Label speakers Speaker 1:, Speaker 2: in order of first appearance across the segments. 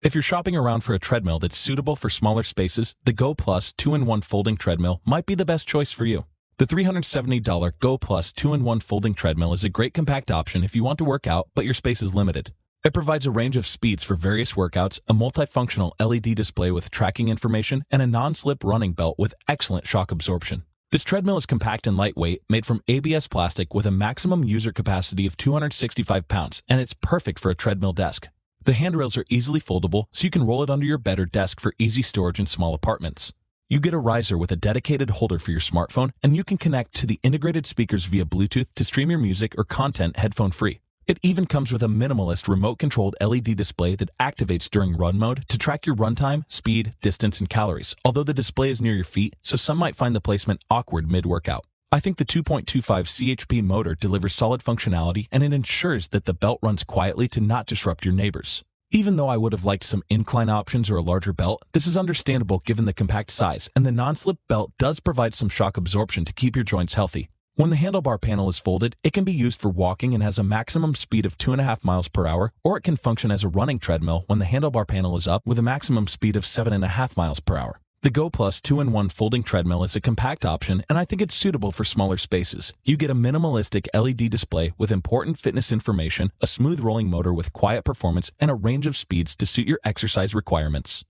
Speaker 1: If you're shopping around for a treadmill that's suitable for smaller spaces, the Goplus 2-in-1 folding treadmill might be the best choice for you. The $370 Goplus 2-in-1 folding treadmill is a great compact option if you want to work out but your space is limited. It provides a range of speeds for various workouts, a multifunctional LED display with tracking information, and a non-slip running belt with excellent shock absorption. This treadmill is compact and lightweight, made from ABS plastic with a maximum user capacity of 265 pounds, and it's perfect for a treadmill desk. The handrails are easily foldable, so you can roll it under your bed or desk for easy storage in small apartments. You get a riser with a dedicated holder for your smartphone, and you can connect to the integrated speakers via Bluetooth to stream your music or content headphone-free. It even comes with a minimalist remote-controlled LED display that activates during run mode to track your run time, speed, distance, and calories, although the display is near your feet, so some might find the placement awkward mid-workout. I think the 2.25 CHP motor delivers solid functionality, and it ensures that the belt runs quietly to not disrupt your neighbors. Even though I would have liked some incline options or a larger belt, this is understandable given the compact size, and the non-slip belt does provide some shock absorption to keep your joints healthy. When the handlebar panel is folded, it can be used for walking and has a maximum speed of 2.5 miles per hour, or it can function as a running treadmill when the handlebar panel is up with a maximum speed of 7.5 miles per hour. The Goplus 2-in-1 folding treadmill is a compact option, and I think it's suitable for smaller spaces. You get a minimalistic LED display with important fitness information, a smooth rolling motor with quiet performance, and a range of speeds to suit your exercise requirements.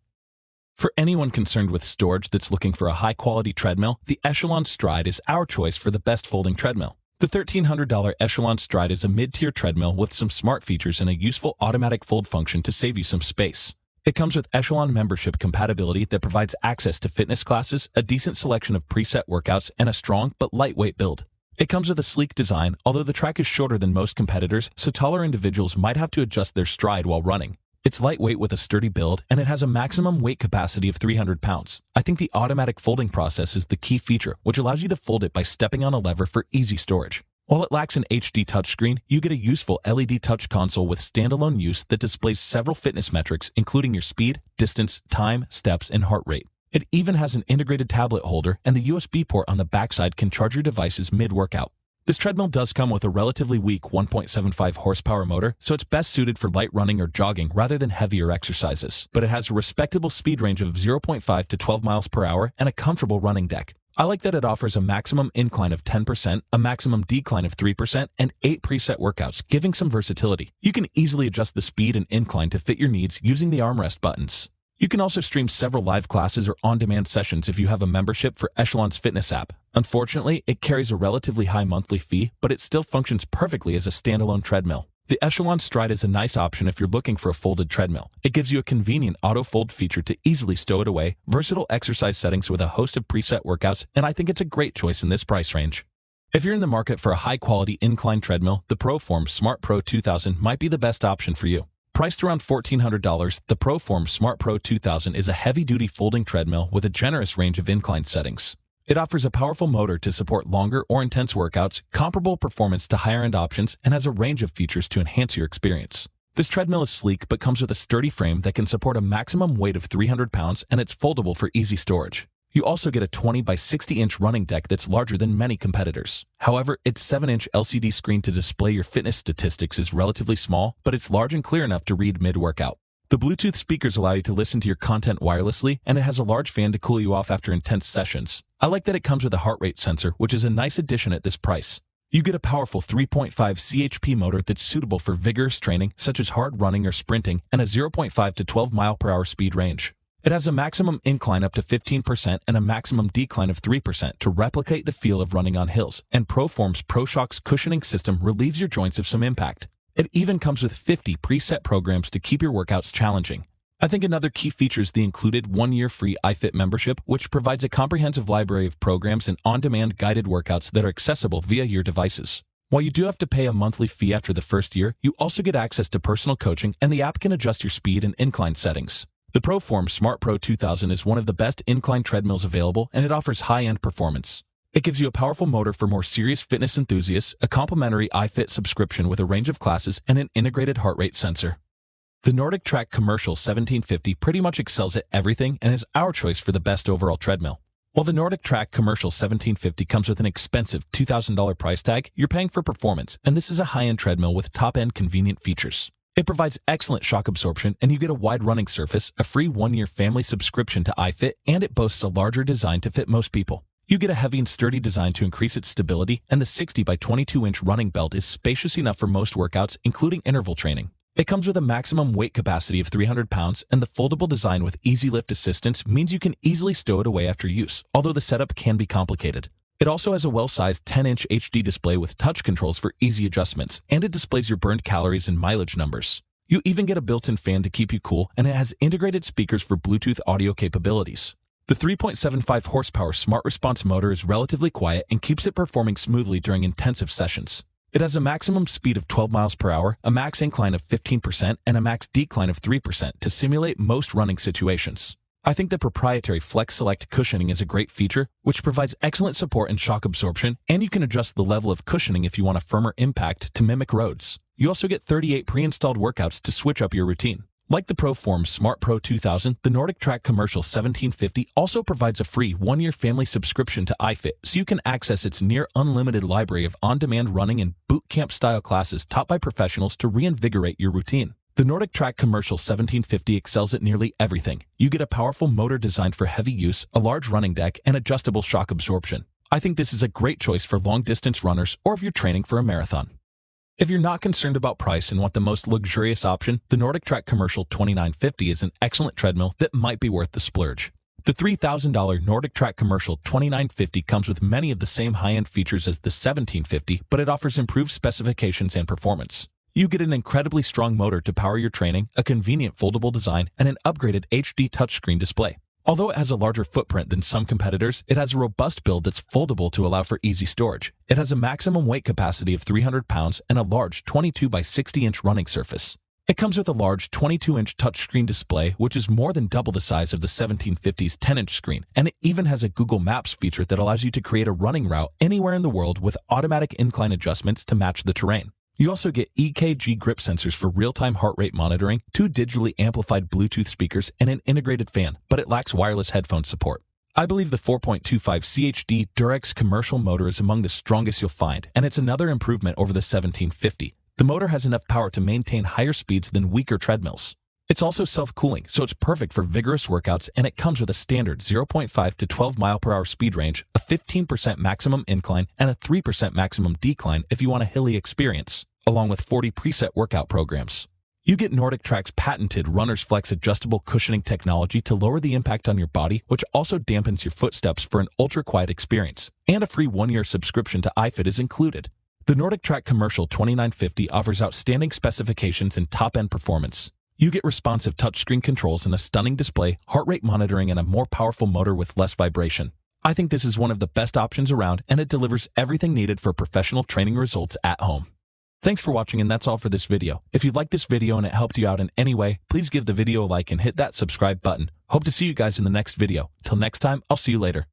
Speaker 1: For anyone concerned with storage that's looking for a high-quality treadmill, the Echelon Stride is our choice for the best folding treadmill. The $1,300 Echelon Stride is a mid-tier treadmill with some smart features and a useful automatic fold function to save you some space. It comes with Echelon membership compatibility that provides access to fitness classes, a decent selection of preset workouts, and a strong but lightweight build. It comes with a sleek design, although the track is shorter than most competitors, so taller individuals might have to adjust their stride while running. It's lightweight with a sturdy build, and it has a maximum weight capacity of 300 pounds. I think the automatic folding process is the key feature, which allows you to fold it by stepping on a lever for easy storage. While it lacks an HD touchscreen, you get a useful LED touch console with standalone use that displays several fitness metrics, including your speed, distance, time, steps, and heart rate. It even has an integrated tablet holder, and the USB port on the backside can charge your devices mid-workout. This treadmill does come with a relatively weak 1.75 horsepower motor, so it's best suited for light running or jogging rather than heavier exercises. But it has a respectable speed range of 0.5 to 12 miles per hour and a comfortable running deck. I like that it offers a maximum incline of 10%, a maximum decline of 3%, and 8 preset workouts, giving some versatility. You can easily adjust the speed and incline to fit your needs using the armrest buttons. You can also stream several live classes or on-demand sessions if you have a membership for Echelon's fitness app. Unfortunately, it carries a relatively high monthly fee, but it still functions perfectly as a standalone treadmill. The Echelon Stride is a nice option if you're looking for a folded treadmill. It gives you a convenient auto-fold feature to easily stow it away, versatile exercise settings with a host of preset workouts, and I think it's a great choice in this price range. If you're in the market for a high-quality incline treadmill, the Proform Smart Pro 2000 might be the best option for you. Priced around $1,400, the Proform Smart Pro 2000 is a heavy-duty folding treadmill with a generous range of incline settings. It offers a powerful motor to support longer or intense workouts, comparable performance to higher-end options, and has a range of features to enhance your experience. This treadmill is sleek but comes with a sturdy frame that can support a maximum weight of 300 pounds, and it's foldable for easy storage. You also get a 20 by 60-inch running deck that's larger than many competitors. However, its 7-inch LCD screen to display your fitness statistics is relatively small, but it's large and clear enough to read mid-workout. The Bluetooth speakers allow you to listen to your content wirelessly, and it has a large fan to cool you off after intense sessions. I like that it comes with a heart rate sensor, which is a nice addition at this price. You get a powerful 3.5 CHP motor that's suitable for vigorous training, such as hard running or sprinting, and a 0.5 to 12 mile per hour speed range. It has a maximum incline up to 15% and a maximum decline of 3% to replicate the feel of running on hills, and Proform's ProShock's cushioning system relieves your joints of some impact. It even comes with 50 preset programs to keep your workouts challenging. I think another key feature is the included 1-year free iFit membership, which provides a comprehensive library of programs and on-demand guided workouts that are accessible via your devices. While you do have to pay a monthly fee after the first year, you also get access to personal coaching, and the app can adjust your speed and incline settings. The Proform Smart Pro 2000 is one of the best incline treadmills available, and it offers high-end performance. It gives you a powerful motor for more serious fitness enthusiasts, a complimentary iFit subscription with a range of classes, and an integrated heart rate sensor. The NordicTrack Commercial 1750 pretty much excels at everything and is our choice for the best overall treadmill. While the NordicTrack Commercial 1750 comes with an expensive $2,000 price tag, you're paying for performance, and this is a high-end treadmill with top-end convenient features. It provides excellent shock absorption, and you get a wide running surface, a free 1-year family subscription to iFit, and it boasts a larger design to fit most people. You get a heavy and sturdy design to increase its stability, and the 60 by 22-inch running belt is spacious enough for most workouts, including interval training. It comes with a maximum weight capacity of 300 pounds, and the foldable design with easy lift assistance means you can easily stow it away after use, although the setup can be complicated. It also has a well-sized 10-inch HD display with touch controls for easy adjustments, and it displays your burned calories and mileage numbers. You even get a built-in fan to keep you cool, and it has integrated speakers for Bluetooth audio capabilities. The 3.75 horsepower Smart Response motor is relatively quiet and keeps it performing smoothly during intensive sessions. It has a maximum speed of 12 miles per hour, a max incline of 15%, and a max decline of 3% to simulate most running situations. I think the proprietary Flex Select cushioning is a great feature, which provides excellent support and shock absorption, and you can adjust the level of cushioning if you want a firmer impact to mimic roads. You also get 38 pre-installed workouts to switch up your routine. Like the Proform Smart Pro 2000, the NordicTrack Commercial 1750 also provides a free 1-year family subscription to iFit, so you can access its near-unlimited library of on-demand running and boot camp-style classes taught by professionals to reinvigorate your routine. The NordicTrack Commercial 1750 excels at nearly everything. You get a powerful motor designed for heavy use, a large running deck, and adjustable shock absorption. I think this is a great choice for long-distance runners or if you're training for a marathon. If you're not concerned about price and want the most luxurious option, the NordicTrack Commercial 2950 is an excellent treadmill that might be worth the splurge. The $3,000 NordicTrack Commercial 2950 comes with many of the same high-end features as the 1750, but it offers improved specifications and performance. You get an incredibly strong motor to power your training, a convenient foldable design, and an upgraded HD touchscreen display. Although it has a larger footprint than some competitors, it has a robust build that's foldable to allow for easy storage. It has a maximum weight capacity of 300 pounds and a large 22 by 60-inch running surface. It comes with a large 22-inch touchscreen display, which is more than double the size of the 1750's 10-inch screen, and it even has a Google Maps feature that allows you to create a running route anywhere in the world with automatic incline adjustments to match the terrain. You also get EKG grip sensors for real-time heart rate monitoring, 2 digitally amplified Bluetooth speakers, and an integrated fan, but it lacks wireless headphone support. I believe the 4.25 CHD Durex commercial motor is among the strongest you'll find, and it's another improvement over the 1750. The motor has enough power to maintain higher speeds than weaker treadmills. It's also self-cooling, so it's perfect for vigorous workouts, and it comes with a standard 0.5 to 12 mile per hour speed range, a 15% maximum incline, and a 3% maximum decline if you want a hilly experience, along with 40 preset workout programs. You get NordicTrack's patented Runner's Flex adjustable cushioning technology to lower the impact on your body, which also dampens your footsteps for an ultra-quiet experience, and a free 1-year subscription to iFit is included. The NordicTrack Commercial 2950 offers outstanding specifications and top-end performance. You get responsive touchscreen controls and a stunning display, heart rate monitoring, and a more powerful motor with less vibration. I think this is one of the best options around, and it delivers everything needed for professional training results at home. Thanks for watching, and that's all for this video. If you liked this video and it helped you out in any way, please give the video a like and hit that subscribe button. Hope to see you guys in the next video. Till next time, I'll see you later.